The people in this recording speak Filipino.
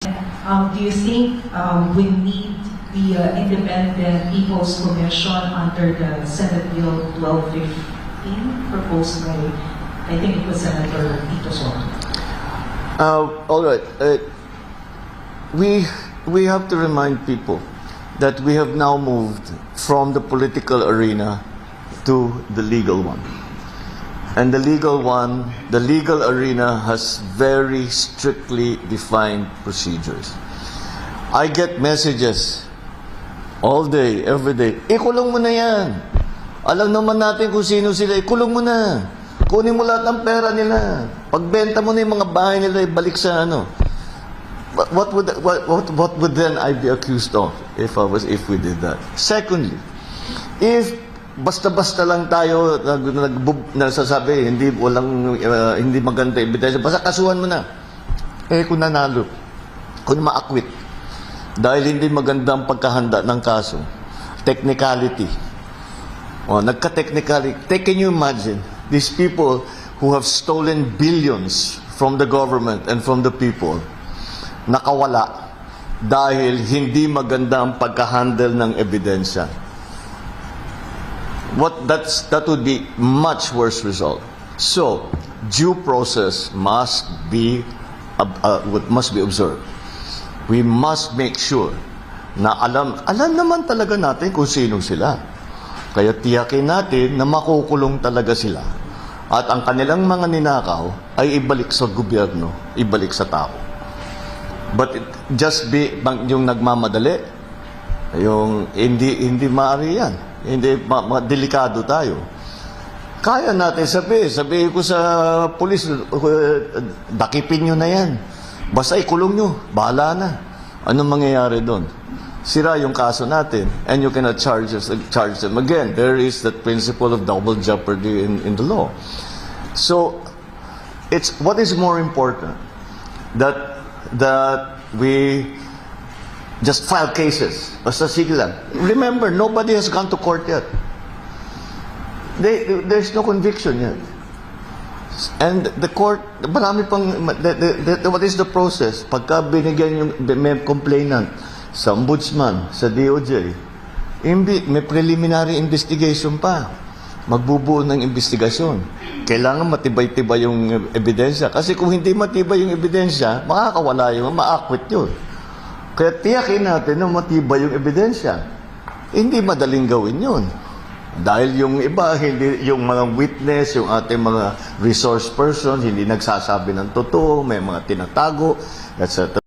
Do you think we need the Independent People's Commission under the Senate Bill 1215 proposed by, I think it was Senator Tito Soto? All right. We have to remind people that we have now moved from the political arena to the legal one. And the legal arena has very strictly defined procedures. I get messages all day, every day. Ikulong mo na yan. Alam naman natin kung sino sila. Ikulong mo na. Kunin mo lahat ng pera nila. Pagbenta mo na yung mga bahay nila, ibalik sa ano. What would then I be accused of if we did that? Secondly, if basta-basta lang tayo nagsasabi hindi maganda ebidensya, basta kasuhan mo na. Kung nanalo, kung maakwit, dahil hindi maganda ang pagkahanda ng kaso, technicality. Nagka-technicality. Can you imagine these people who have stolen billions from the government and from the people, nakawala dahil hindi maganda ang pagka-handle ng ebidensya? That would be much worse result. So, due process must be observed. We must make sure na alam naman talaga natin kung sino sila. Kaya tiyakin natin na makukulong talaga sila. At ang kanilang mga ninakaw ay ibalik sa gobyerno, ibalik sa tao. But yung nagmamadali, yung hindi maaari yan. Hindi, delikado tayo. Kaya natin sabihin ko sa pulis, dakipin nyo na yan. Basta ikulong nyo, bahala na. Anong mangyayari doon? Sira yung kaso natin, and you cannot charge them again. There is that principle of double jeopardy in the law. So, what is more important? That we just file cases. Basta sige lang. Remember, nobody has gone to court yet. There's no conviction yet. And the court, marami pang, what is the process? Pagka binigyan yung may complainant sa ombudsman, sa DOJ, may preliminary investigation pa. Magbubuo ng investigasyon. Kailangan matibay-tibay yung ebidensya. Kasi kung hindi matibay yung ebidensya, makakawala yung, maakwit yun. Kaya tiyakin natin na matibay yung ebidensya. Hindi madaling gawin yun. Dahil yung iba, yung mga witness, yung ating mga resource person, hindi nagsasabi ng totoo, may mga tinatago, etc.